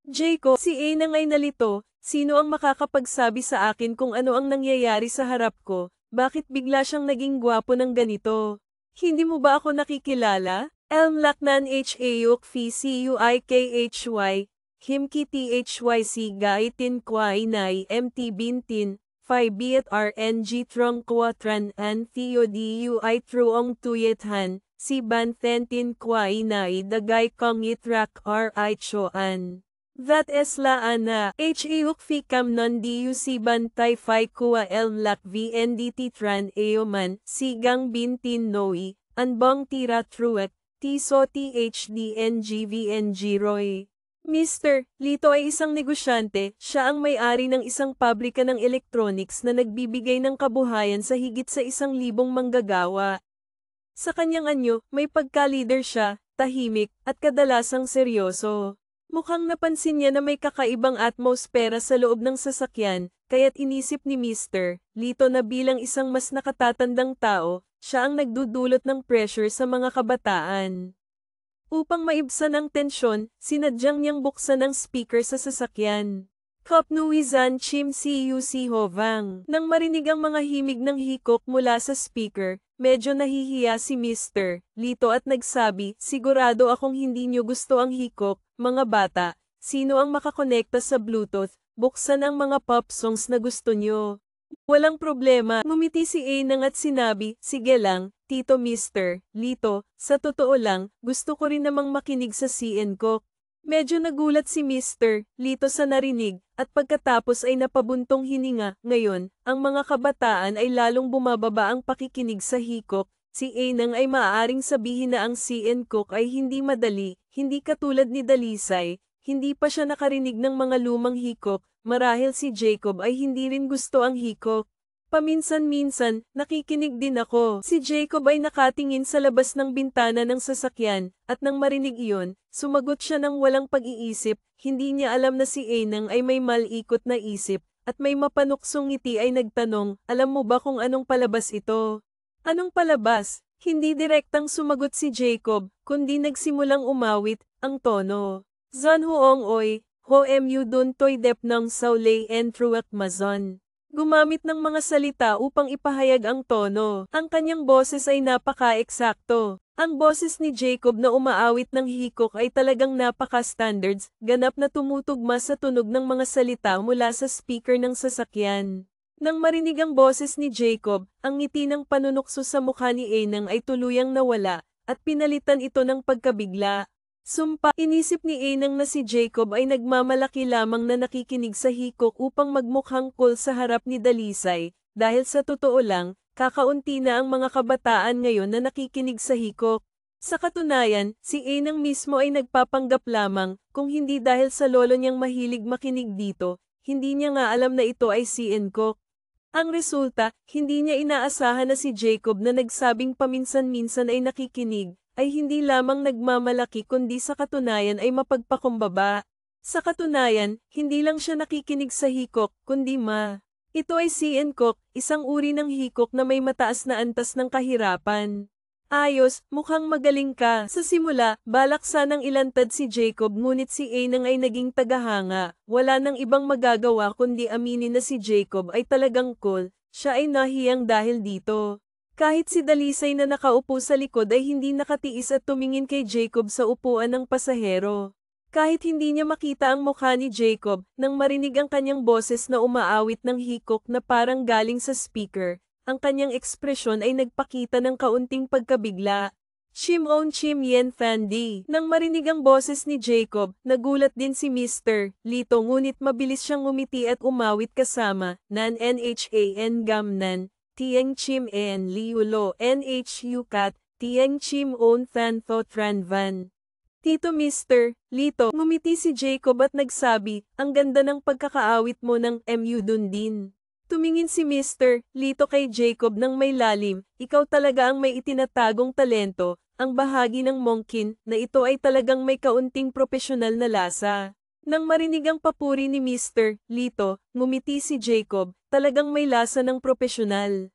Jacob, si Ainang ay nalito, sino ang makakapagsabi sa akin kung ano ang nangyayari sa harap ko, bakit bigla siyang naging gwapo ng ganito? Hindi mo ba ako nakikilala? Elm Laknan Hauk Phi Cuikhy, Himki Thyc Gaitin Kwai Nai MT Bintin, Phi Biat RNG Trong Quatran An Theo Dui Truong Tuyethan, Si Ban Thentin Kwai Nai Dagay Kong Itrak Ri Choan. That is la ana, Hauk Phi Kam Non Diu Si Ban Tai Phi Kua Elm Lak VNDT Tran Eoman, Si Gang Bintin Noi, Anbong Tira Truek, Tiso THDNGVNG Roy. Mr. Lito ay isang negosyante, siya ang may-ari ng isang pabrika ng electronics na nagbibigay ng kabuhayan sa higit sa 1,000 manggagawa. Sa kanyang anyo, may pagka-leader siya, tahimik, at kadalasang seryoso. Mukhang napansin niya na may kakaibang atmosfera sa loob ng sasakyan, kaya't inisip ni Mr. Lito na bilang isang mas nakatatandang tao, siya ang nagdudulot ng pressure sa mga kabataan. Upang maibsan ang tensyon, sinadyang niyang buksan ang speaker sa sasakyan. Kopnuizan Chim Siu Si Hovang. Nang marinig ang mga himig ng hikok mula sa speaker, medyo nahihiya si Mr. Lito at nagsabi, sigurado akong hindi niyo gusto ang hikok, mga bata. Sino ang makakonekta sa Bluetooth? Buksan ang mga pop songs na gusto niyo. Walang problema, ngumiti si Ainang at sinabi, sige lang, Tito Mr. Lito, sa totoo lang, gusto ko rin namang makinig sa CN Cook. Medyo nagulat si Mr. Lito sa narinig, at pagkatapos ay napabuntong hininga. Ngayon, ang mga kabataan ay lalong bumababa ang pakikinig sa hikok. Si Ainang ay maaaring sabihin na ang CN Cook ay hindi madali, hindi katulad ni Dalisay, hindi pa siya nakarinig ng mga lumang hikok, marahil si Jacob ay hindi rin gusto ang hikok. Paminsan-minsan, nakikinig din ako. Si Jacob ay nakatingin sa labas ng bintana ng sasakyan, at nang marinig iyon, sumagot siya ng walang pag-iisip, hindi niya alam na si Ainang ay may malikot na isip, at may mapanuksong ngiti ay nagtanong, alam mo ba kung anong palabas ito? Anong palabas? Hindi direktang sumagot si Jacob, kundi nagsimulang umawit, ang tono. Zan Huong Oy, Ho Mu Dun Toy Dep Nang Saulay En Truak Mazon. Gumamit ng mga salita upang ipahayag ang tono. Ang kanyang boses ay napaka-eksakto. Ang boses ni Jacob na umaawit ng hikok ay talagang napaka-standards, ganap na tumutugma sa tunog ng mga salita mula sa speaker ng sasakyan. Nang marinig ang boses ni Jacob, ang ngiti ng panunukso sa mukha ni Ainang ay tuluyang nawala, at pinalitan ito ng pagkabigla. Sumpa, inisip ni Ainang na si Jacob ay nagmamalaki lamang na nakikinig sa hikok upang magmukhang cool sa harap ni Dalisay, dahil sa totoo lang, kakaunti na ang mga kabataan ngayon na nakikinig sa hikok. Sa katunayan, si Ainang mismo ay nagpapanggap lamang, kung hindi dahil sa lolo niyang mahilig makinig dito, hindi niya nga alam na ito ay CN Cook. Ang resulta, hindi niya inaasahan na si Jacob na nagsabing paminsan-minsan ay nakikinig, ay hindi lamang nagmamalaki kundi sa katunayan ay mapagpakumbaba. Sa katunayan, hindi lang siya nakikinig sa hikok, kundi ito ay CN Cook, isang uri ng hikok na may mataas na antas ng kahirapan. Ayos, mukhang magaling ka. Sa simula, balak sanang ilantad si Jacob ngunit si Ainang ay naging tagahanga. Wala nang ibang magagawa kundi aminin na si Jacob ay talagang cool, siya ay nahiyang dahil dito. Kahit si Dalisay na nakaupo sa likod ay hindi nakatiis at tumingin kay Jacob sa upuan ng pasahero. Kahit hindi niya makita ang mukha ni Jacob, nang marinig ang kanyang boses na umaawit ng hikok na parang galing sa speaker, ang kanyang ekspresyon ay nagpakita ng kaunting pagkabigla. Shimon Chim Yen Fandi. Nang marinig ang boses ni Jacob, nagulat din si Mr. Lito ngunit mabilis siyang ngumiti at umawit kasama, Nan Nhan Gamnan. Tieng Chim En Liulo Nhu Kat, Tieng Chim On Than Tho Tran Van. Tito Mr. Lito, ngumiti si Jacob at nagsabi, ang ganda ng pagkakaawit mo ng Mu Dun din. Tumingin si Mr. Lito kay Jacob ng may lalim, ikaw talaga ang may itinatagong talento, ang bahagi ng mongkin, na ito ay talagang may kaunting propesyonal na lasa. Nang marinig ang papuri ni Mr. Lito, ngumiti si Jacob, talagang may lasa ng propesyonal.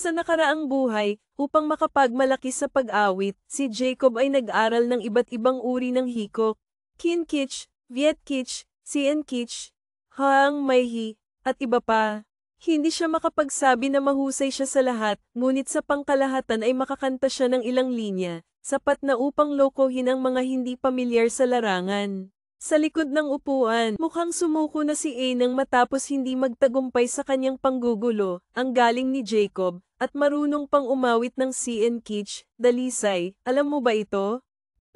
Sa nakaraang buhay, upang makapagmalaki sa pag-awit, si Jacob ay nag-aral ng iba't ibang uri ng hikok. Kin Kich, Viet Kich, CN Kitch, Hang Mayhi, at iba pa. Hindi siya makapagsabi na mahusay siya sa lahat, ngunit sa pangkalahatan ay makakanta siya ng ilang linya, sapat na upang lokohin ang mga hindi pamilyar sa larangan. Sa likod ng upuan, mukhang sumuko na si A nang matapos hindi magtagumpay sa kanyang panggugulo, ang galing ni Jacob, at marunong pang umawit ng CN Kitch. Dalisay, alam mo ba ito?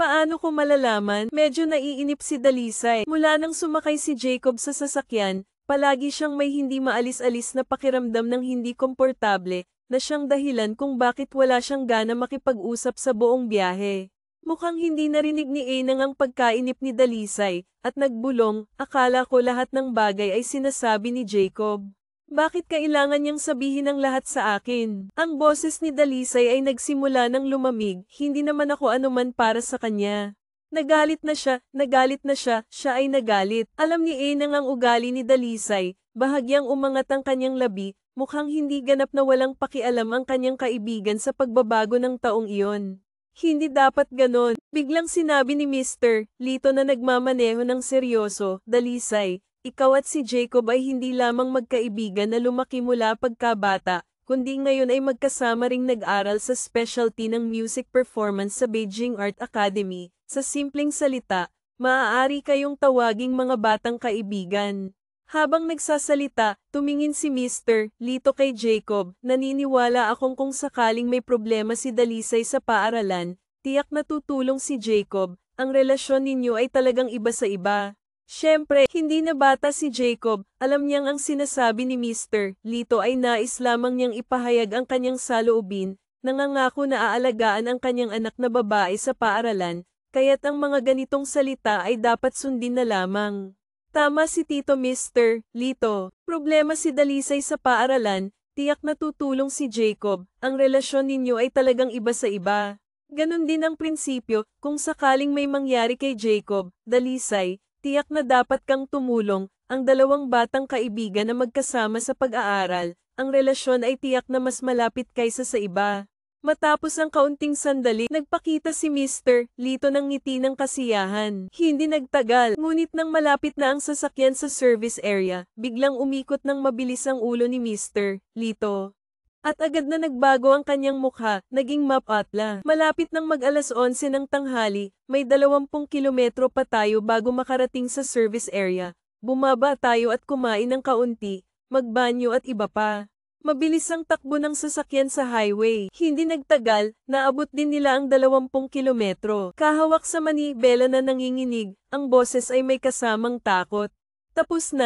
Paano ko malalaman? Medyo naiinip si Dalisay. Mula nang sumakay si Jacob sa sasakyan, palagi siyang may hindi maalis-alis na pakiramdam ng hindi komportable, na siyang dahilan kung bakit wala siyang gana makipag-usap sa buong biyahe. Mukhang hindi narinig ni Enang ang pagkainip ni Dalisay, at nagbulong, akala ko lahat ng bagay ay sinasabi ni Jacob. Bakit kailangan niyang sabihin ang lahat sa akin? Ang boses ni Dalisay ay nagsimula ng lumamig, hindi naman ako anuman para sa kanya. Nagalit na siya, siya ay nagalit. Alam ni Enang ang ugali ni Dalisay, bahagyang umangat ang kanyang labi, mukhang hindi ganap na walang pakialam ang kanyang kaibigan sa pagbabago ng taong iyon. Hindi dapat ganon, biglang sinabi ni Mr. Lito na nagmamaneho ng seryoso. Dalisay, ikaw at si Jacob ay hindi lamang magkaibigan na lumaki mula pagkabata, kundi ngayon ay magkasama ring nag-aral sa specialty ng music performance sa Beijing Art Academy. Sa simpleng salita, maaari kayong tawaging mga batang kaibigan. Habang nagsasalita, tumingin si Mr. Lito kay Jacob. Naniniwala akong kung sakaling may problema si Dalisay sa paaralan, tiyak na tutulong si Jacob. Ang relasyon ninyo ay talagang iba sa iba. Siyempre, hindi na bata si Jacob. Alam niyang ang sinasabi ni Mr. Lito ay nais lamang niyang ipahayag ang kanyang saloobin. Nangangako na aalagaan ang kanyang anak na babae sa paaralan, kaya't ang mga ganitong salita ay dapat sundin na lamang. Tama si Tito Mr. Lito. Problema si Dalisay sa paaralan, tiyak na tutulong si Jacob. Ang relasyon ninyo ay talagang iba sa iba. Ganon din ang prinsipyo, kung sakaling may mangyari kay Jacob, Dalisay, tiyak na dapat kang tumulong. Ang dalawang batang kaibigan na magkasama sa pag-aaral, ang relasyon ay tiyak na mas malapit kaysa sa iba. Matapos ang kaunting sandali, nagpakita si Mr. Lito ng ngiti ng kasiyahan. Hindi nagtagal, ngunit nang malapit na ang sasakyan sa service area, biglang umikot ng mabilis ang ulo ni Mr. Lito. At agad na nagbago ang kanyang mukha, naging mapatla. Malapit nang mag-alas 11 ng tanghali, may 20 kilometro pa tayo bago makarating sa service area. Bumaba tayo at kumain ng kaunti, magbanyo at iba pa. Mabilis ang takbo ng sasakyan sa highway. Hindi nagtagal, naabot din nila ang 20 kilometro. Kahawak sa manibela na nanginginig, ang boses ay may kasamang takot. Tapos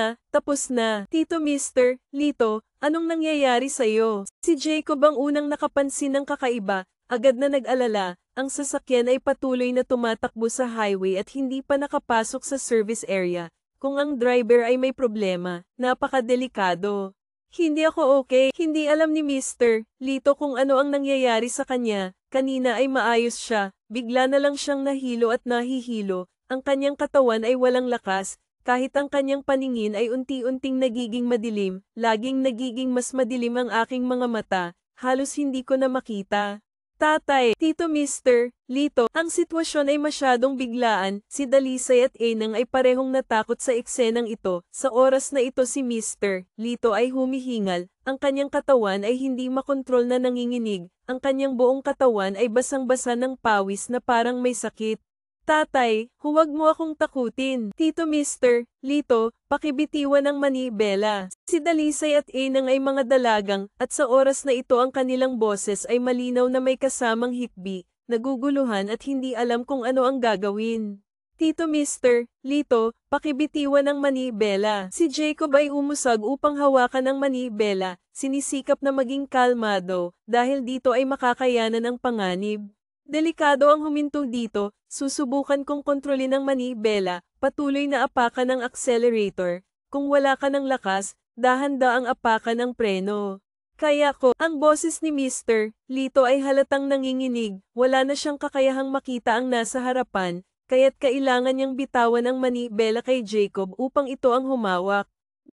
na, Tito Mr. Lito, anong nangyayari sa'yo? Si Jacob ang unang nakapansin ng kakaiba, agad na nag-alala, ang sasakyan ay patuloy na tumatakbo sa highway at hindi pa nakapasok sa service area. Kung ang driver ay may problema, napakadelikado. Hindi ako okay. Hindi alam ni Mr. Lito kung ano ang nangyayari sa kanya. Kanina ay maayos siya. Bigla na lang siyang nahilo at nahihilo. Ang kanyang katawan ay walang lakas. Kahit ang kanyang paningin ay unti-unting nagiging madilim. Laging nagiging mas madilim ang aking mga mata. Halos hindi ko na makita. Tatay, Tito Mr. Lito, ang sitwasyon ay masyadong biglaan. Si Dalisay at Enang ay parehong natakot sa eksenang ito. Sa oras na ito si Mr. Lito ay humihingal. Ang kanyang katawan ay hindi makontrol na nanginginig. Ang kanyang buong katawan ay basang-basa ng pawis na parang may sakit. Tatay, huwag mo akong takutin. Tito Mr. Lito, pakibitiwan ang manibela. Si Dalisay at Enang ay mga dalagang, at sa oras na ito ang kanilang boses ay malinaw na may kasamang hikbi, naguguluhan at hindi alam kung ano ang gagawin. Tito Mr. Lito, pakibitiwan ang manibela. Si Jacob ay umusag upang hawakan ang manibela, sinisikap na maging kalmado, dahil dito ay makakayanan ang panganib. Delikado ang huminto dito, susubukan kong kontrolin ang manibela, patuloy na apakan ang accelerator. Kung wala ka ng lakas, dahan-daang apakan ang preno. Kaya ko, ang boses ni Mr. Lito ay halatang nanginginig, wala na siyang kakayahang makita ang nasa harapan, kaya't kailangan niyang bitawan ang manibela kay Jacob upang ito ang humawak.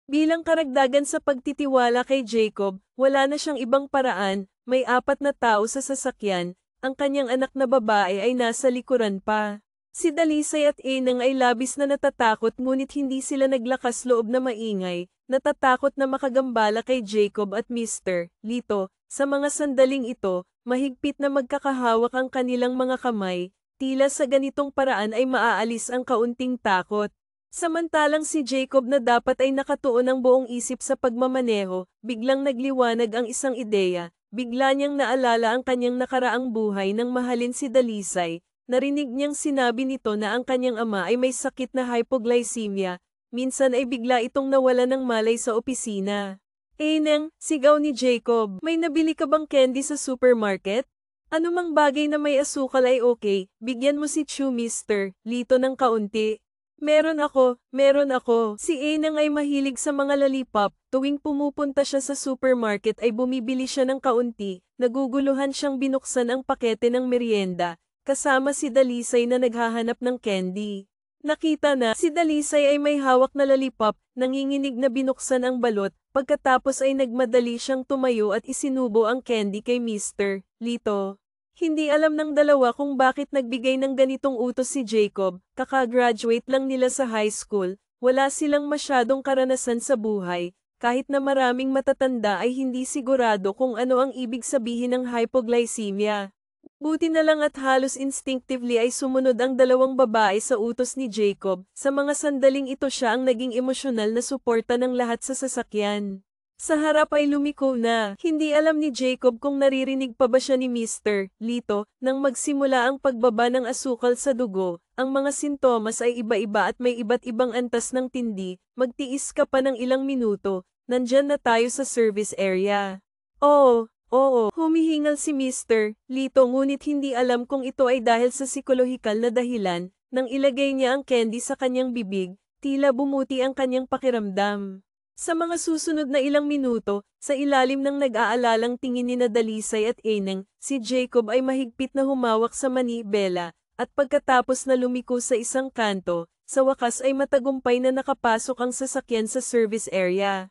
Bilang karagdagan sa pagtitiwala kay Jacob, wala na siyang ibang paraan, may 4 na tao sa sasakyan. Ang kanyang anak na babae ay nasa likuran pa. Si Dalisay at Enang ay labis na natatakot ngunit hindi sila naglakas loob na maingay, natatakot na makagambala kay Jacob at Mr. Lito. Sa mga sandaling ito, mahigpit na magkakahawak ang kanilang mga kamay, tila sa ganitong paraan ay maaalis ang kaunting takot. Samantalang si Jacob na dapat ay nakatuon ang buong isip sa pagmamaneho, biglang nagliwanag ang isang ideya, bigla niyang naalala ang kanyang nakaraang buhay nang mahalin si Dalisay. Narinig niyang sinabi nito na ang kanyang ama ay may sakit na hypoglycemia, minsan ay bigla itong nawala ng malay sa opisina. Enang, sigaw ni Jacob, may nabili ka bang candy sa supermarket? Anumang bagay na may asukal ay okay, bigyan mo si Chu Mr. Lito ng kaunti. Meron ako. Si Enang ay mahilig sa mga lollipop, tuwing pumupunta siya sa supermarket ay bumibili siya ng kaunti, naguguluhan siyang binuksan ang pakete ng merienda. Kasama si Dalisay na naghahanap ng candy. Nakita na si Dalisay ay may hawak na lollipop, nanginginig na binuksan ang balot, pagkatapos ay nagmadali siyang tumayo at isinubo ang candy kay Mr. Lito. Hindi alam ng dalawa kung bakit nagbigay ng ganitong utos si Jacob, kakagraduate lang nila sa high school, wala silang masyadong karanasan sa buhay, kahit na maraming matatanda ay hindi sigurado kung ano ang ibig sabihin ng hypoglycemia. Buti na lang at halos instinctively ay sumunod ang dalawang babae sa utos ni Jacob. Sa mga sandaling ito siya ang naging emosyonal na suporta ng lahat sa sasakyan. Sa harap ay lumiko na. Hindi alam ni Jacob kung naririnig pa ba siya ni Mr. Lito. Nang magsimula ang pagbaba ng asukal sa dugo, ang mga sintomas ay iba-iba at may iba't ibang antas ng tindi. Magtiis ka pa ng ilang minuto. Nandyan na tayo sa service area. Oo, humihingal si Mr. Lito ngunit hindi alam kung ito ay dahil sa psikolohikal na dahilan. Nang ilagay niya ang candy sa kanyang bibig, tila bumuti ang kanyang pakiramdam. Sa mga susunod na ilang minuto, sa ilalim ng nag-aalalang tingin ni Dalisay at Enang, si Jacob ay mahigpit na humawak sa manibela, at pagkatapos na lumiko sa isang kanto, sa wakas ay matagumpay na nakapasok ang sasakyan sa service area.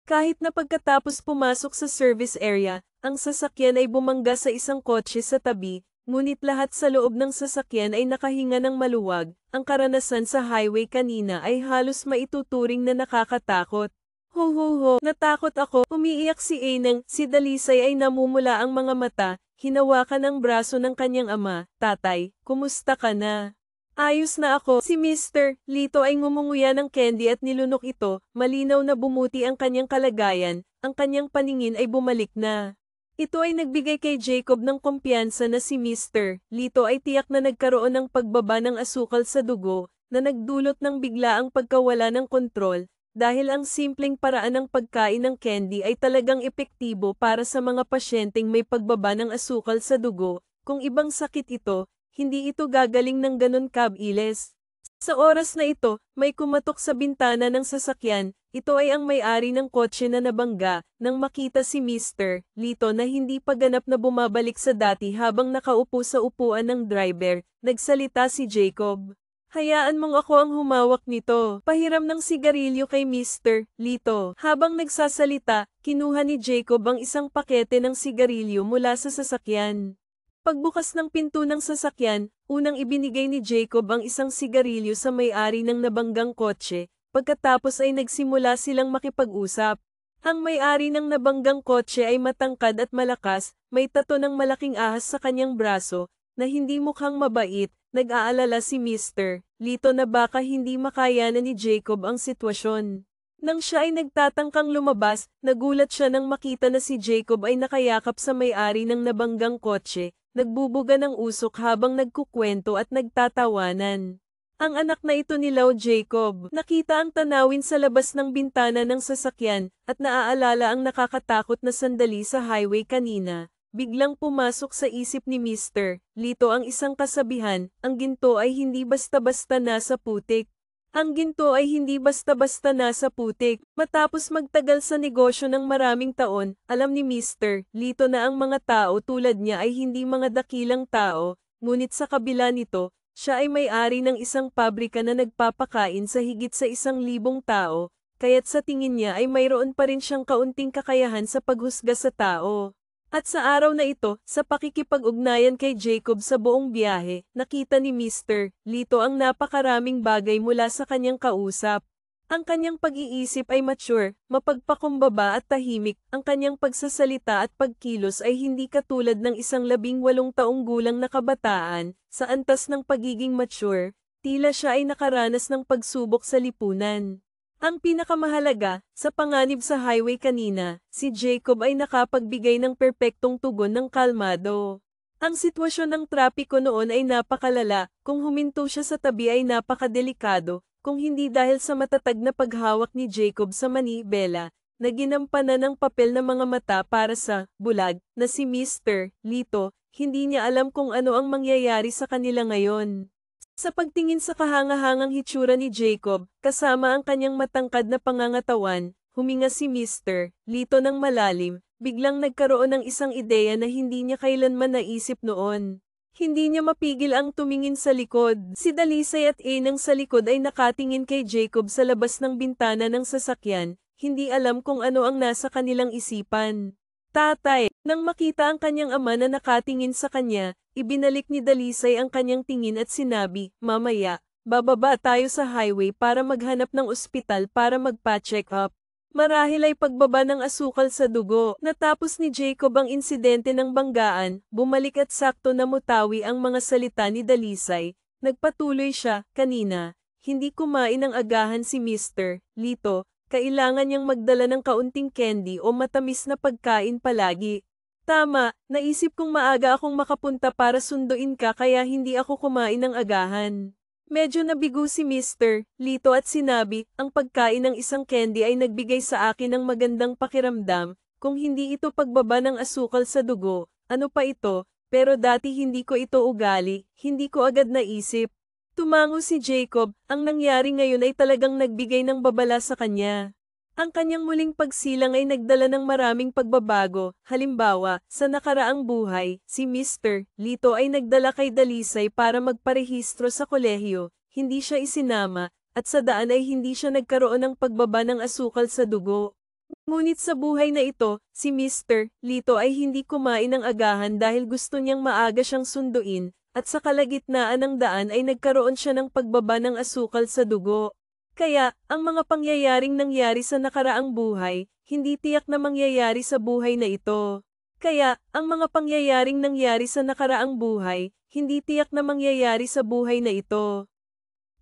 Kahit na pagkatapos pumasok sa service area, ang sasakyan ay bumangga sa isang kotse sa tabi, ngunit lahat sa loob ng sasakyan ay nakahinga ng maluwag. Ang karanasan sa highway kanina ay halos maituturing na nakakatakot. Ho, natakot ako, umiiyak si Enang, si Dalisay ay namumula ang mga mata, hinawakan ang braso ng kanyang ama. Tatay, kumusta ka na? Ayos na ako. Si Mr. Lito ay ngumunguya ng candy at nilunok ito, malinaw na bumuti ang kanyang kalagayan, ang kanyang paningin ay bumalik na. Ito ay nagbigay kay Jacob ng kumpiyansa na si Mr. Lito ay tiyak na nagkaroon ng pagbaba ng asukal sa dugo, na nagdulot ng biglaang pagkawala ng kontrol, dahil ang simpleng paraan ng pagkain ng candy ay talagang epektibo para sa mga pasyenteng may pagbaba ng asukal sa dugo. Kung ibang sakit ito, hindi ito gagaling ng ganon kabilis. Sa oras na ito, may kumatok sa bintana ng sasakyan. Ito ay ang may-ari ng kotse na nabangga. Nang makita si Mr. Lito na hindi pa ganap na bumabalik sa dati habang nakaupo sa upuan ng driver, nagsalita si Jacob. Hayaan mong ako ang humawak nito. Pahiram ng sigarilyo kay Mr. Lito. Habang nagsasalita, kinuha ni Jacob ang isang pakete ng sigarilyo mula sa sasakyan. Pagbukas ng pinto ng sasakyan, unang ibinigay ni Jacob ang isang sigarilyo sa may-ari ng nabanggang kotse, pagkatapos ay nagsimula silang makipag-usap. Ang may-ari ng nabanggang kotse ay matangkad at malakas, may tato ng malaking ahas sa kanyang braso, na hindi mukhang mabait. Nag-aalala si Mr. Lito na baka hindi makayanan ni Jacob ang sitwasyon. Nang siya ay nagtatangkang lumabas, nagulat siya nang makita na si Jacob ay nakayakap sa may-ari ng nabanggang kotse, nagbubuga ng usok habang nagkukwento at nagtatawanan. Ang anak na ito ni Lao Jacob, nakita ang tanawin sa labas ng bintana ng sasakyan, at naaalala ang nakakatakot na sandali sa highway kanina. Biglang pumasok sa isip ni Mr. Lito ang isang kasabihan, ang ginto ay hindi basta-basta nasa putik. Ang ginto ay hindi basta-basta nasa putik. Matapos magtagal sa negosyo ng maraming taon, alam ni Mr. Lito na ang mga tao tulad niya ay hindi mga dakilang tao, ngunit sa kabila nito, siya ay may-ari ng isang pabrika na nagpapakain sa higit sa 1,000 tao, kaya't sa tingin niya ay mayroon pa rin siyang kaunting kakayahan sa paghusga sa tao. At sa araw na ito, sa pakikipag-ugnayan kay Jacob sa buong biyahe, nakita ni Mr. Lito ang napakaraming bagay mula sa kanyang kausap. Ang kanyang pag-iisip ay mature, mapagpakumbaba at tahimik, ang kanyang pagsasalita at pagkilos ay hindi katulad ng isang 18 taong gulang na kabataan, sa antas ng pagiging mature, tila siya ay nakaranas ng pagsubok sa lipunan. Ang pinakamahalaga, sa panganib sa highway kanina, si Jacob ay nakapagbigay ng perpektong tugon ng kalmado. Ang sitwasyon ng trapiko noon ay napakalala, kung huminto siya sa tabi ay napakadelikado, kung hindi dahil sa matatag na paghawak ni Jacob sa manibela, na ginampanan ng papel ng mga mata para sa bulag na si Mr. Lito, hindi niya alam kung ano ang mangyayari sa kanila ngayon. Sa pagtingin sa kahangahangang hitsura ni Jacob, kasama ang kanyang matangkad na pangangatawan, huminga si Mr. Lito ng malalim, biglang nagkaroon ng isang ideya na hindi niya kailanman naisip noon. Hindi niya mapigil ang tumingin sa likod. Si Dalisay at Enang sa likod ay nakatingin kay Jacob sa labas ng bintana ng sasakyan, hindi alam kung ano ang nasa kanilang isipan. Tatay, nang makita ang kanyang ama na nakatingin sa kanya, ibinalik ni Dalisay ang kanyang tingin at sinabi, "Mamaya, bababa tayo sa highway para maghanap ng ospital para magpa-check up." Marahil ay pagbaba ng asukal sa dugo. Natapos ni Jacob ang insidente ng banggaan, bumalik at sakto na mutawi ang mga salita ni Dalisay. Nagpatuloy siya, "Kanina, hindi kumain ng agahan si Mr. Lito. Kailangan niyang magdala ng kaunting candy o matamis na pagkain palagi." "Tama, naisip kong maaga akong makapunta para sunduin ka kaya hindi ako kumain ng agahan." Medyo nabigo si Mr. Lito at sinabi, "Ang pagkain ng isang candy ay nagbigay sa akin ng magandang pakiramdam, kung hindi ito pagbaba ng asukal sa dugo, ano pa ito, pero dati hindi ko ito ugali, hindi ko agad naisip." Tumango si Jacob, ang nangyari ngayon ay talagang nagbigay ng babala sa kanya. Ang kanyang muling pagsilang ay nagdala ng maraming pagbabago, halimbawa, sa nakaraang buhay, si Mr. Lito ay nagdala kay Dalisay para magparehistro sa kolehiyo, hindi siya isinama, at sa daan ay hindi siya nagkaroon ng pagbaba ng asukal sa dugo. Ngunit sa buhay na ito, si Mr. Lito ay hindi kumain ng agahan dahil gusto niyang maaga siyang sunduin, at sa kalagitnaan ng daan ay nagkaroon siya ng pagbaba ng asukal sa dugo. Kaya, ang mga pangyayaring nangyari sa nakaraang buhay, hindi tiyak na mangyayari sa buhay na ito. Kaya, ang mga pangyayaring nangyari sa nakaraang buhay, hindi tiyak na mangyayari sa buhay na ito.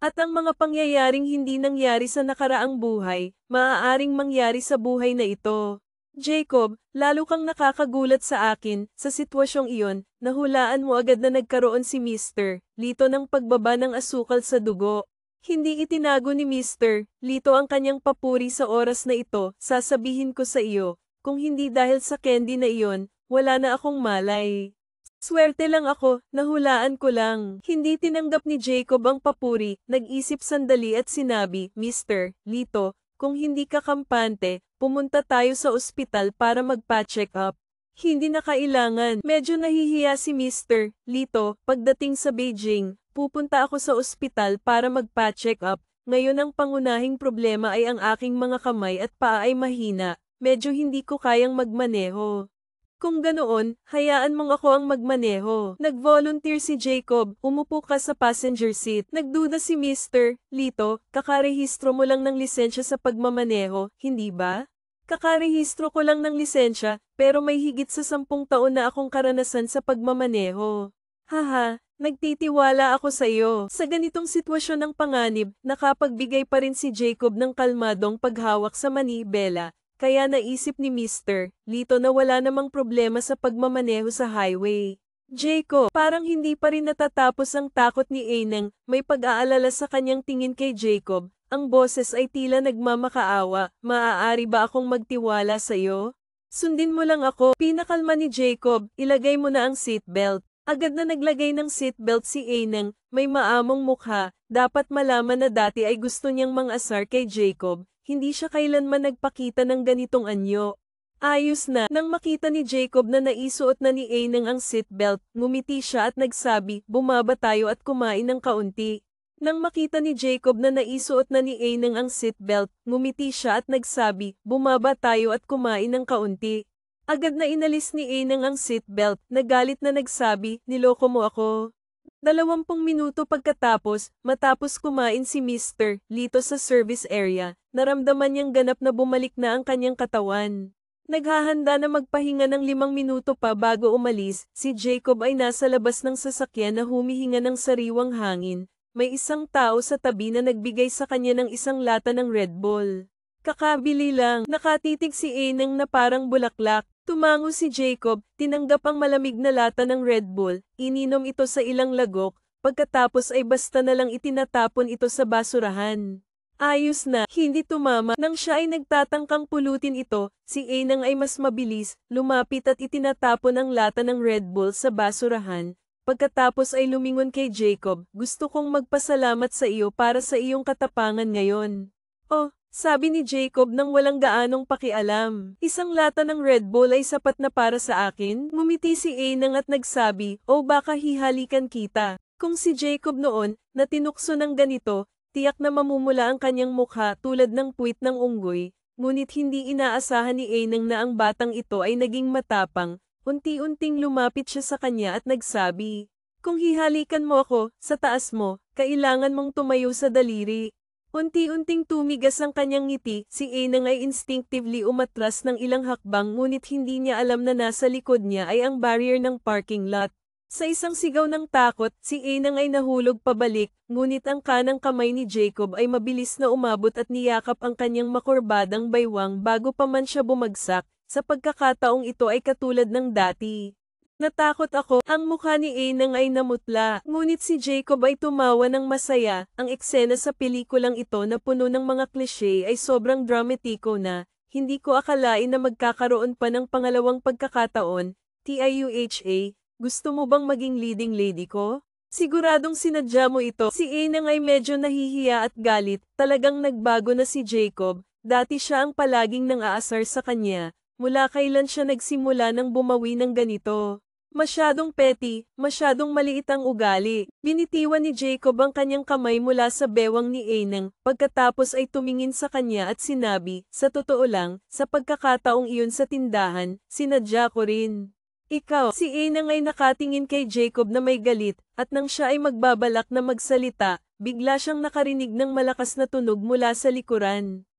At ang mga pangyayaring hindi nangyari sa nakaraang buhay, maaaring mangyari sa buhay na ito. Jacob, lalo kang nakakagulat sa akin, sa sitwasyong iyon, nahulaan mo agad na nagkaroon si Mr. Lito ng pagbaba ng asukal sa dugo. Hindi itinago ni Mr. Lito ang kanyang papuri sa oras na ito, sasabihin ko sa iyo, kung hindi dahil sa candy na iyon, wala na akong malay. Swerte lang ako, nahulaan ko lang. Hindi tinanggap ni Jacob ang papuri, nag-isip sandali at sinabi, "Mr. Lito, kung hindi ka kampante, pumunta tayo sa ospital para magpa-check up." "Hindi na kailangan." Medyo nahihiya si Mr. Lito, "Pagdating sa Beijing, pupunta ako sa ospital para magpa-check up. Ngayon ang pangunahing problema ay ang aking mga kamay at paa ay mahina, medyo hindi ko kayang magmaneho." "Kung ganoon, hayaan mong ako ang magmaneho." Nag-volunteer si Jacob, "Umupo ka sa passenger seat." Nagduda si Mr. Lito, "Kakarehistro mo lang ng lisensya sa pagmamaneho, hindi ba?" "Kakarehistro ko lang ng lisensya, pero may higit sa 10 taon na akong karanasan sa pagmamaneho." "Haha, nagtitiwala ako sa iyo." Sa ganitong sitwasyon ng panganib, nakapagbigay pa rin si Jacob ng kalmadong paghawak sa manibela. Kaya naisip ni Mr. Lito na wala namang problema sa pagmamaneho sa highway. "Jacob, parang hindi pa rin natatapos ang takot ni Enang, may pag-aalala sa kanyang tingin kay Jacob. Ang boses ay tila nagmamakaawa, "Maaari ba akong magtiwala sa iyo? Sundin mo lang ako." Pinakalma ni Jacob, "Ilagay mo na ang seatbelt." Agad na naglagay ng seatbelt si Enang, may maamong mukha, dapat malaman na dati ay gusto niyang mang-asar kay Jacob. Hindi siya kailanman nagpakita ng ganitong anyo. Ayos na, nang makita ni Jacob na naisuot na ni Enang ang seatbelt, ngumiti siya at nagsabi, "Bumaba tayo at kumain ng kaunti." Nang makita ni Jacob na naisuot na ni Enang ang seatbelt, ngumiti siya at nagsabi, "Bumaba tayo at kumain ng kaunti." Agad na inalis ni Enang ang seatbelt, nagalit na nagsabi, niloko mo ako. 20 minuto pagkatapos, matapos kumain si Mr. Lito sa service area, naramdaman niyang ganap na bumalik na ang kanyang katawan. Naghahanda na magpahinga ng 5 minuto pa bago umalis, si Jacob ay nasa labas ng sasakyan na humihinga ng sariwang hangin. May isang tao sa tabi na nagbigay sa kanya ng isang lata ng Red Bull. Kakabili lang, nakatitig si Enang na parang bulaklak. Tumango si Jacob, tinanggap ang malamig na lata ng Red Bull, ininom ito sa ilang lagok, pagkatapos ay basta na lang itinatapon ito sa basurahan. Ayos na, hindi tumama. Nang siya ay nagtatangkang pulutin ito, si Enang ay mas mabilis, lumapit at itinatapon ang lata ng Red Bull sa basurahan. Pagkatapos ay lumingon kay Jacob, gusto kong magpasalamat sa iyo para sa iyong katapangan ngayon. Oh, sabi ni Jacob nang walang gaanong pakialam. Isang lata ng Red Bull ay sapat na para sa akin? Ngumiti si Enang at nagsabi, o baka hihalikan kita. Kung si Jacob noon, na tinukso ng ganito, tiyak na mamumula ang kanyang mukha tulad ng puwit ng unggoy. Ngunit hindi inaasahan ni Enang na ang batang ito ay naging matapang. Unti-unting lumapit siya sa kanya at nagsabi, kung hihalikan mo ako, sa taas mo, kailangan mong tumayo sa daliri. Unti-unting tumigas ang kanyang ngiti, si Enang ay instinctively umatras ng ilang hakbang ngunit hindi niya alam na nasa likod niya ay ang barrier ng parking lot. Sa isang sigaw ng takot, si Enang ay nahulog pabalik, ngunit ang kanang kamay ni Jacob ay mabilis na umabot at niyakap ang kanyang makurbadang baywang bago pa man siya bumagsak, sa pagkakataong ito ay katulad ng dati. Natakot ako, ang mukha ni Enang ay namutla, ngunit si Jacob ay tumawa ng masaya. Ang eksena sa pelikulang ito na puno ng mga klishe ay sobrang dramatiko na, hindi ko akalain na magkakaroon pa ng pangalawang pagkakataon. TIUHA, gusto mo bang maging leading lady ko? Siguradong sinadya mo ito. Si Enang ay medyo nahihiya at galit, talagang nagbago na si Jacob, dati siya ang palaging nang aasar sa kanya. Mula kailan siya nagsimula ng bumawi ng ganito? Masyadong petty, masyadong maliit ang ugali. Binitiwan ni Jacob ang kanyang kamay mula sa bewang ni Enang, pagkatapos ay tumingin sa kanya at sinabi, sa totoo lang, sa pagkakataong iyon sa tindahan, sinadya ko rin. Ikaw, si Enang ay nakatingin kay Jacob na may galit, at nang siya ay magbabalak na magsalita, bigla siyang nakarinig ng malakas na tunog mula sa likuran.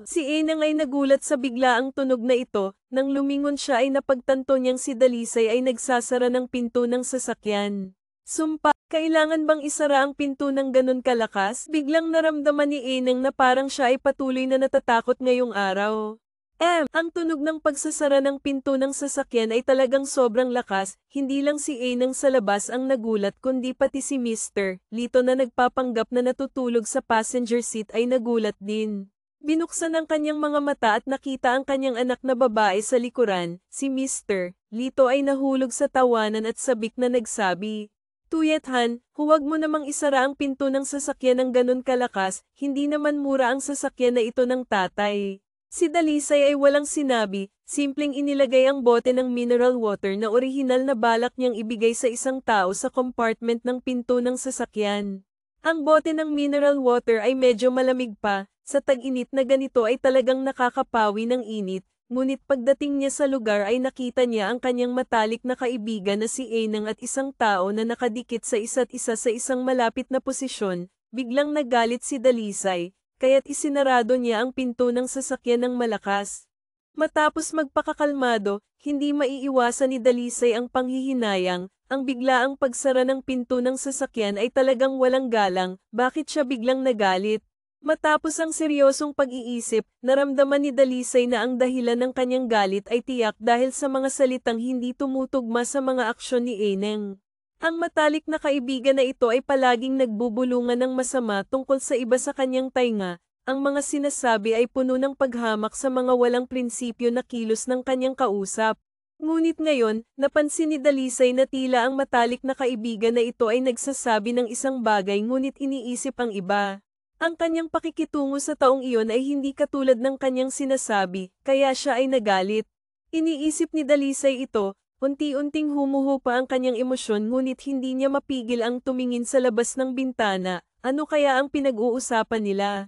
Si Enang ay nagulat sa biglaang tunog na ito, nang lumingon siya ay napagtanto niyang si Dalisay ay nagsasara ng pinto ng sasakyan. Sumpa, kailangan bang isara ang pinto ng ganun kalakas? Biglang naramdaman ni Enang na parang siya ay patuloy na natatakot ngayong araw. Ang tunog ng pagsasara ng pinto ng sasakyan ay talagang sobrang lakas, hindi lang si Enang sa labas ang nagulat kundi pati si Mr. Lito na nagpapanggap na natutulog sa passenger seat ay nagulat din. Binuksan ang kanyang mga mata at nakita ang kanyang anak na babae sa likuran, si Mr. Lito ay nahulog sa tawanan at sabik na nagsabi, Tuyethan, huwag mo namang isara ang pinto ng sasakyan ng ganun kalakas, hindi naman mura ang sasakyan na ito ng tatay. Si Dalisay ay walang sinabi, simpleng inilagay ang bote ng mineral water na orihinal na balak niyang ibigay sa isang tao sa compartment ng pinto ng sasakyan. Ang bote ng mineral water ay medyo malamig pa. Sa tag-init na ganito ay talagang nakakapawi ng init, ngunit pagdating niya sa lugar ay nakita niya ang kanyang matalik na kaibigan na si Enang at isang tao na nakadikit sa isa't isa sa isang malapit na posisyon. Biglang nagalit si Dalisay, kaya't isinarado niya ang pinto ng sasakyan ng malakas. Matapos magpakakalmado, hindi maiiwasan ni Dalisay ang panghihinayang, ang biglaang pagsara ng pinto ng sasakyan ay talagang walang galang, bakit siya biglang nagalit? Matapos ang seryosong pag-iisip, naramdaman ni Dalisay na ang dahilan ng kanyang galit ay tiyak dahil sa mga salitang hindi tumutugma sa mga aksyon ni Enang. Ang matalik na kaibigan na ito ay palaging nagbubulungan ng masama tungkol sa iba sa kanyang tainga. Ang mga sinasabi ay puno ng paghamak sa mga walang prinsipyo na kilos ng kanyang kausap. Ngunit ngayon, napansin ni Dalisay na tila ang matalik na kaibigan na ito ay nagsasabi ng isang bagay ngunit iniisip ang iba. Ang kanyang pakikitungo sa taong iyon ay hindi katulad ng kanyang sinasabi, kaya siya ay nagalit. Iniisip ni Dalisay ito, unti-unting humuhupa ang kanyang emosyon ngunit hindi niya mapigil ang tumingin sa labas ng bintana, ano kaya ang pinag-uusapan nila?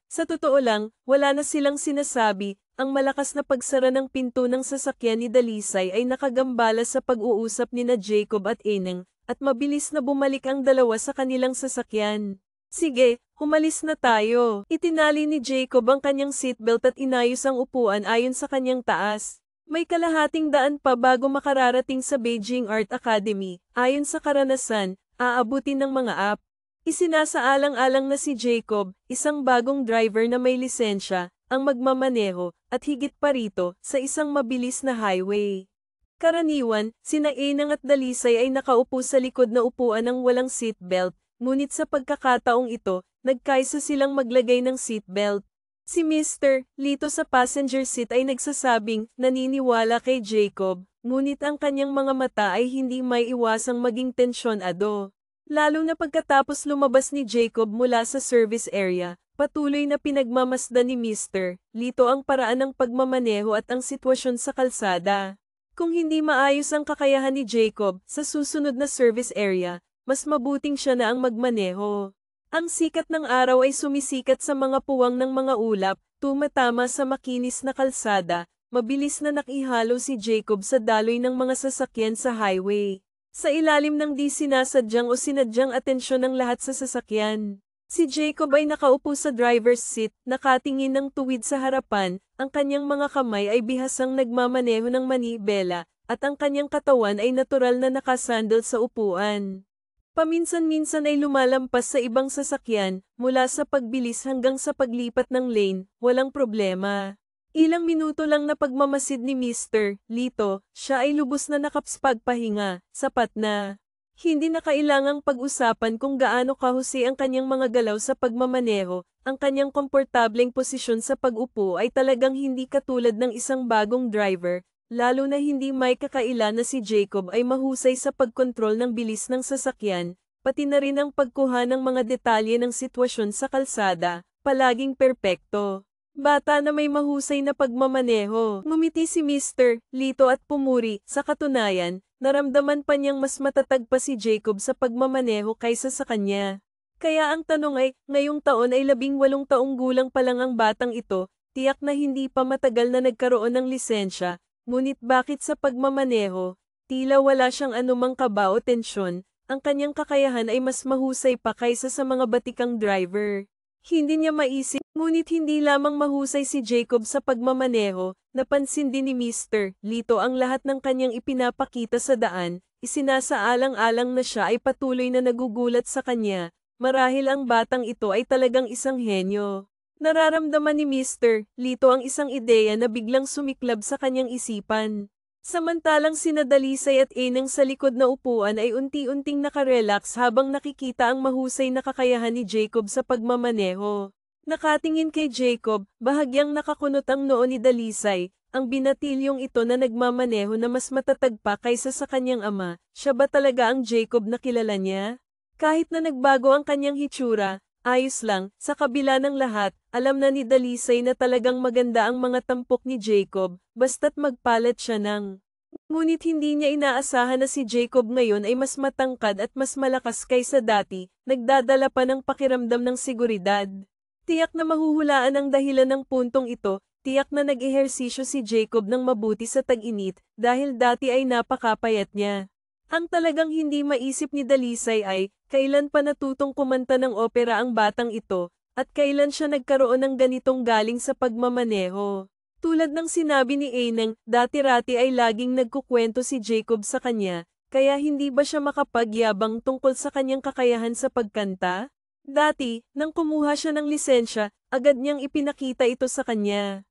Sa totoo lang, wala na silang sinasabi, ang malakas na pagsara ng pinto ng sasakyan ni Dalisay ay nakagambala sa pag-uusap nina Jacob at Eneng, at mabilis na bumalik ang dalawa sa kanilang sasakyan. Sige, umalis na tayo. Itinali ni Jacob ang kanyang seatbelt at inayos ang upuan ayon sa kanyang taas. May kalahating daan pa bago makararating sa Beijing Art Academy. Ayon sa karanasan, aabutin ng mga Isinasaalang-alang na si Jacob, isang bagong driver na may lisensya, ang magmamaneho, at higit pa rito, sa isang mabilis na highway. Karaniwan, sina Enang at Dalisay ay nakaupo sa likod na upuan ng walang seatbelt, ngunit sa pagkakataong ito, nagkaisa silang maglagay ng seatbelt. Si Mr. Lito sa passenger seat ay nagsasabing, naniniwala kay Jacob, ngunit ang kanyang mga mata ay hindi may iwasang maging tensyonado. Lalo na pagkatapos lumabas ni Jacob mula sa service area, patuloy na pinagmamasdan ni Mr. Lito ang paraan ng pagmamaneho at ang sitwasyon sa kalsada. Kung hindi maayos ang kakayahan ni Jacob sa susunod na service area, mas mabuting siya na ang magmaneho. Ang sikat ng araw ay sumisikat sa mga puwang ng mga ulap, tumatama sa makinis na kalsada, mabilis na nakihalo si Jacob sa daloy ng mga sasakyan sa highway. Sa ilalim ng di sinasadyang o sinadyang atensyon ng lahat sa sasakyan. Si Jacob ay nakaupo sa driver's seat, nakatingin ng tuwid sa harapan, ang kanyang mga kamay ay bihasang nagmamaneho ng manibela, at ang kanyang katawan ay natural na nakasandal sa upuan. Paminsan-minsan ay lumalampas sa ibang sasakyan, mula sa pagbilis hanggang sa paglipat ng lane, walang problema. Ilang minuto lang na pagmamasid ni Mr. Lito, siya ay lubos na nakapagpahinga, sapat na. Hindi na kailangang pag-usapan kung gaano kahusay ang kanyang mga galaw sa pagmamaneho, ang kanyang komportableng posisyon sa pag-upo ay talagang hindi katulad ng isang bagong driver, lalo na hindi may kakaila na si Jacob ay mahusay sa pagkontrol ng bilis ng sasakyan, pati na rin ang pagkuha ng mga detalye ng sitwasyon sa kalsada, palaging perpekto. Bata na may mahusay na pagmamaneho. Ngumiti si Mr. Lito at pumuri, sa katunayan, naramdaman pa niyang mas matatag pa si Jacob sa pagmamaneho kaysa sa kanya. Kaya ang tanong ay, ngayong taon ay 18 taong gulang pa lang ang batang ito, tiyak na hindi pa matagal na nagkaroon ng lisensya, ngunit bakit sa pagmamaneho, tila wala siyang anumang kaba o tensyon, ang kanyang kakayahan ay mas mahusay pa kaysa sa mga batikang driver. Hindi niya maisip, ngunit hindi lamang mahusay si Jacob sa pagmamaneho, napansin din ni Mr. Lito ang lahat ng kanyang ipinapakita sa daan, isinasaalang-alang na siya ay patuloy na nagugulat sa kanya, marahil ang batang ito ay talagang isang henyo. Nararamdaman ni Mr. Lito ang isang ideya na biglang sumiklab sa kanyang isipan. Samantalang sina Dalisay at Enang sa likod na upuan ay unti-unting nakarelax habang nakikita ang mahusay na kakayahan ni Jacob sa pagmamaneho. Nakatingin kay Jacob, bahagyang nakakunot ang noo ni Dalisay, ang binatilyong ito na nagmamaneho na mas matatag pa kaysa sa kanyang ama, siya ba talaga ang Jacob na kilala niya? Kahit na nagbago ang kanyang hitsura, ayos lang, sa kabila ng lahat, alam na ni Dalisay na talagang maganda ang mga tampok ni Jacob, basta't magpalat siya ng. Ngunit hindi niya inaasahan na si Jacob ngayon ay mas matangkad at mas malakas kaysa dati, nagdadala pa ng pakiramdam ng seguridad. Tiyak na mahuhulaan ang dahilan ng puntong ito, tiyak na nag-ehersisyo si Jacob ng mabuti sa tag-init, dahil dati ay napakapayat niya. Ang talagang hindi maisip ni Dalisay ay, kailan pa natutong kumanta ng opera ang batang ito, at kailan siya nagkaroon ng ganitong galing sa pagmamaneho. Tulad ng sinabi ni Enang, dati-rati ay laging nagkukwento si Jacob sa kanya, kaya hindi ba siya makapagyabang tungkol sa kanyang kakayahan sa pagkanta? Dati, nang kumuha siya ng lisensya, agad niyang ipinakita ito sa kanya.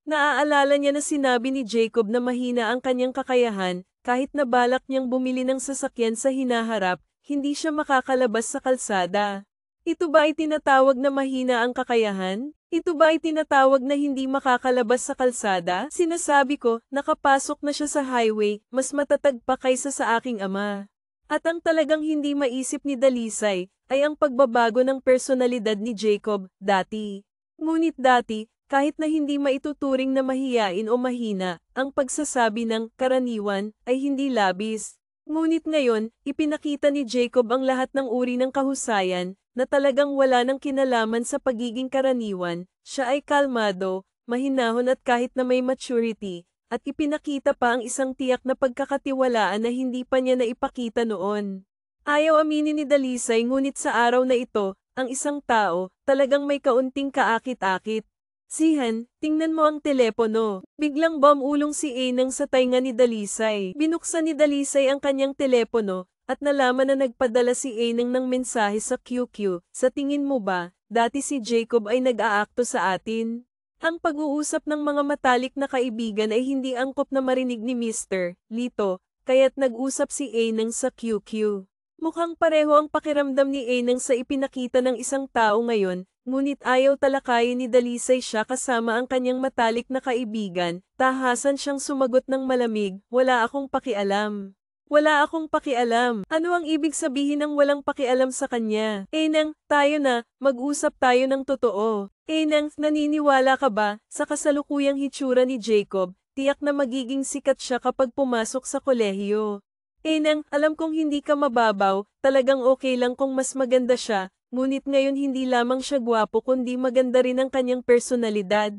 Naaalala niya na sinabi ni Jacob na mahina ang kanyang kakayahan, kahit na balak niyang bumili ng sasakyan sa hinaharap, hindi siya makakalabas sa kalsada. Ito ba ay tinatawag na mahina ang kakayahan? Ito ba ay tinatawag na hindi makakalabas sa kalsada? Sinasabi ko, nakapasok na siya sa highway, mas matatag pa kaysa sa aking ama. At ang talagang hindi maisip ni Dalisay, ay ang pagbabago ng personalidad ni Jacob, dati. Ngunit dati, kahit na hindi maituturing na mahiyain o mahina, ang pagsasabi ng karaniwan ay hindi labis. Ngunit ngayon, ipinakita ni Jacob ang lahat ng uri ng kahusayan, na talagang wala ng kinalaman sa pagiging karaniwan, siya ay kalmado, mahinahon at kahit na may maturity, at ipinakita pa ang isang tiyak na pagkakatiwalaan na hindi pa niya naipakita noon. Ayaw aminin ni Dalisay ngunit sa araw na ito, ang isang tao, talagang may kaunting kaakit-akit. Sihan, tingnan mo ang telepono. Biglang bumulong si Enang sa tainga ni Dalisay. Binuksan ni Dalisay ang kanyang telepono, at nalaman na nagpadala si Enang ng mensahe sa QQ. Sa tingin mo ba, dati si Jacob ay nag-aakto sa atin? Ang pag-uusap ng mga matalik na kaibigan ay hindi angkop na marinig ni Mr. Lito, kaya't nag-usap si Enang sa QQ. Mukhang pareho ang pakiramdam ni Enang sa ipinakita ng isang tao ngayon, ngunit ayaw talakayin ni Dalisay siya kasama ang kanyang matalik na kaibigan. Tahasan siyang sumagot ng malamig, wala akong pakialam. Wala akong pakialam. Ano ang ibig sabihin ng walang pakialam sa kanya? Enang, tayo na, mag-usap tayo ng totoo. Enang, naniniwala ka ba, sa kasalukuyang hitsura ni Jacob, tiyak na magiging sikat siya kapag pumasok sa kolehiyo. Enang, alam kong hindi ka mababaw, talagang okay lang kung mas maganda siya, ngunit ngayon hindi lamang siya gwapo kundi maganda rin ang kanyang personalidad.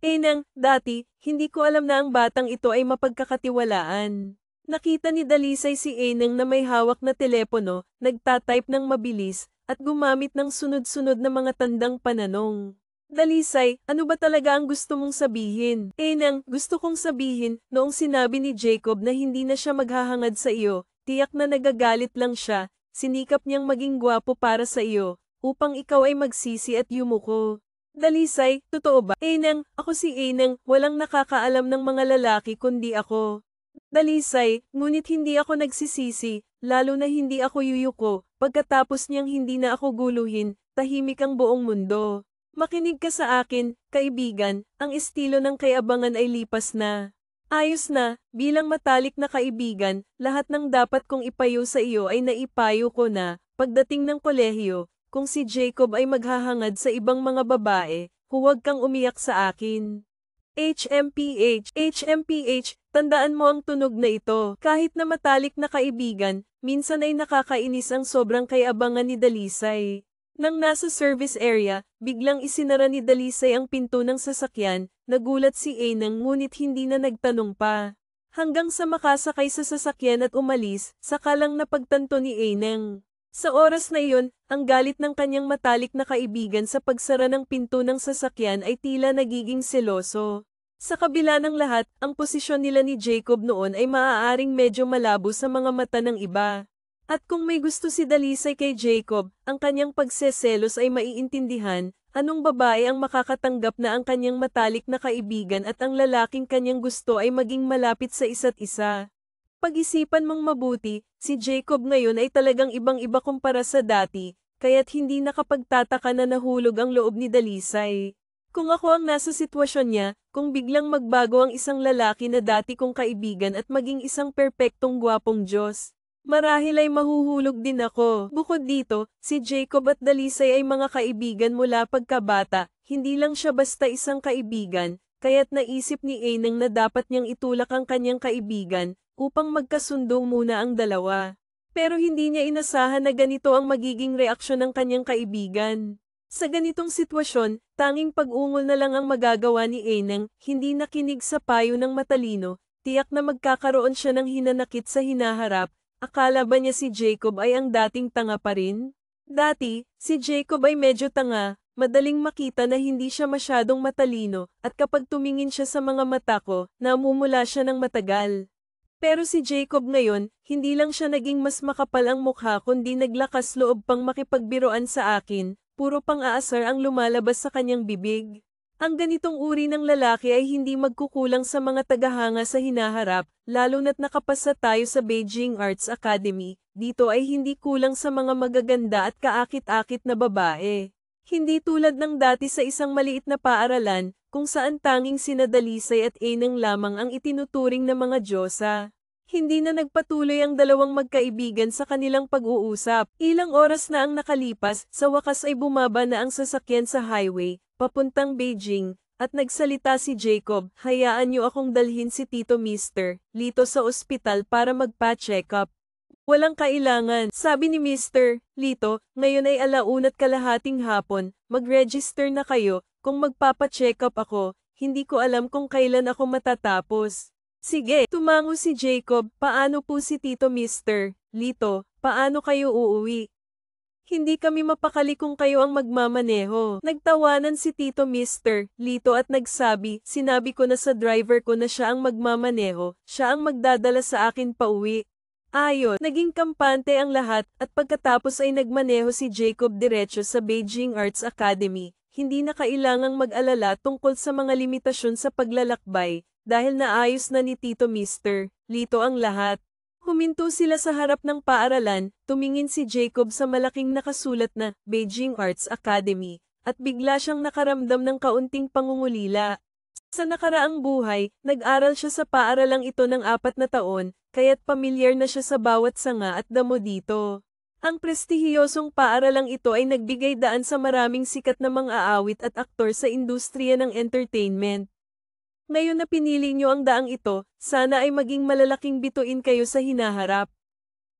Enang, dati, hindi ko alam na ang batang ito ay mapagkakatiwalaan. Nakita ni Dalisay si Enang na may hawak na telepono, nagtatype ng mabilis, at gumamit ng sunod-sunod na mga tandang pananong. Dalisay, ano ba talaga ang gusto mong sabihin? Enang, gusto kong sabihin, noong sinabi ni Jacob na hindi na siya maghahangad sa iyo, tiyak na nagagalit lang siya, sinikap niyang maging gwapo para sa iyo, upang ikaw ay magsisi at yumuko. Dalisay, totoo ba? Enang, ako si Enang, walang nakakaalam ng mga lalaki kundi ako. Dalisay, ngunit hindi ako nagsisisi, lalo na hindi ako yuyuko, pagkatapos niyang hindi na ako guluhin, tahimik ang buong mundo. Makinig ka sa akin, kaibigan, ang estilo ng kayabangan ay lipas na. Ayos na, bilang matalik na kaibigan, lahat ng dapat kong ipayo sa iyo ay naipayo ko na, pagdating ng kolehiyo, kung si Jacob ay maghahangad sa ibang mga babae, huwag kang umiyak sa akin. HMPH, tandaan mo ang tunog na ito. Kahit na matalik na kaibigan, minsan ay nakakainis ang sobrang kayabangan ni Dalisay. Nang nasa service area, biglang isinara ni Dalisay ang pinto ng sasakyan, nagulat si Enang ngunit hindi na nagtanong pa. Hanggang sa makasakay sa sasakyan at umalis, saka lang napagtanto ni Enang. Sa oras na iyon, ang galit ng kanyang matalik na kaibigan sa pagsara ng pinto ng sasakyan ay tila nagiging seloso. Sa kabila ng lahat, ang posisyon nila ni Jacob noon ay maaaring medyo malabo sa mga mata ng iba. At kung may gusto si Dalisay kay Jacob, ang kanyang pagseselos ay maiintindihan, anong babae ang makakatanggap na ang kanyang matalik na kaibigan at ang lalaking kanyang gusto ay maging malapit sa isa't isa. Pag-isipan mong mabuti, si Jacob ngayon ay talagang ibang-iba kumpara sa dati, kaya't hindi nakapagtataka na nahulog ang loob ni Dalisay. Kung ako ang nasa sitwasyon niya, kung biglang magbago ang isang lalaki na dati kong kaibigan at maging isang perpektong gwapong Diyos, marahil ay mahuhulog din ako. Bukod dito, si Jacob at Dalisay ay mga kaibigan mula pagkabata, hindi lang siya basta isang kaibigan, kaya't naisip ni Enang na dapat niyang itulak ang kanyang kaibigan, upang magkasundo muna ang dalawa. Pero hindi niya inasahan na ganito ang magiging reaksyon ng kanyang kaibigan. Sa ganitong sitwasyon, tanging pag-ungol na lang ang magagawa ni Enang, hindi nakinig sa payo ng matalino, tiyak na magkakaroon siya ng hinanakit sa hinaharap. Akala ba niya si Jacob ay ang dating tanga pa rin? Dati, si Jacob ay medyo tanga, madaling makita na hindi siya masyadong matalino, at kapag tumingin siya sa mga mata ko, namumula siya ng matagal. Pero si Jacob ngayon, hindi lang siya naging mas makapal ang mukha kundi naglakas loob pang makipagbiroan sa akin. Puro pang-aasar ang lumalabas sa kanyang bibig. Ang ganitong uri ng lalaki ay hindi magkukulang sa mga tagahanga sa hinaharap, lalo na't nakapasa tayo sa Beijing Arts Academy, dito ay hindi kulang sa mga magaganda at kaakit-akit na babae. Hindi tulad ng dati sa isang maliit na paaralan, kung saan tanging sina Dalisay at Enang lamang ang itinuturing na mga diyosa. Hindi na nagpatuloy ang dalawang magkaibigan sa kanilang pag-uusap. Ilang oras na ang nakalipas, sa wakas ay bumaba na ang sasakyan sa highway, papuntang Beijing, at nagsalita si Jacob, hayaan niyo akong dalhin si Tito Mr. Lito sa ospital para magpa-check up. Walang kailangan, sabi ni Mr. Lito, ngayon ay 1:00 kalahating hapon, mag-register na kayo, kung magpapa-check up ako, hindi ko alam kung kailan ako matatapos. Sige, tumango si Jacob, paano po si Tito Mr. Lito, paano kayo uuwi? Hindi kami mapakali kung kayo ang magmamaneho. Nagtawanan si Tito Mr. Lito at nagsabi, sinabi ko na sa driver ko na siya ang magmamaneho, siya ang magdadala sa akin pauwi. Ayon, naging kampante ang lahat, at pagkatapos ay nagmaneho si Jacob diretso sa Beijing Arts Academy. Hindi na kailangang mag-alala tungkol sa mga limitasyon sa paglalakbay, dahil naayos na ni Tito Mr. Lito ang lahat. Huminto sila sa harap ng paaralan, tumingin si Jacob sa malaking nakasulat na Beijing Arts Academy, at bigla siyang nakaramdam ng kaunting pangungulila. Sa nakaraang buhay, nag-aral siya sa paaralang ito ng 4 na taon, kaya't pamilyar na siya sa bawat sanga at damo dito. Ang prestihiyosong paaralang ito ay nagbigay daan sa maraming sikat na mga aawit at aktor sa industriya ng entertainment. Ngayon na pinili niyo ang daang ito, sana ay maging malalaking bituin kayo sa hinaharap.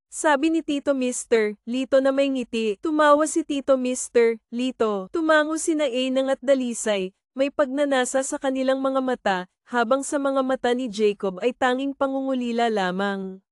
Sabi ni Tito Mr. Lito na may ngiti. Tumawa si Tito Mr. Lito. Tumango sina Ainang at Dalisay, may pagnanasa sa kanilang mga mata, habang sa mga mata ni Jacob ay tanging pangungulila lamang.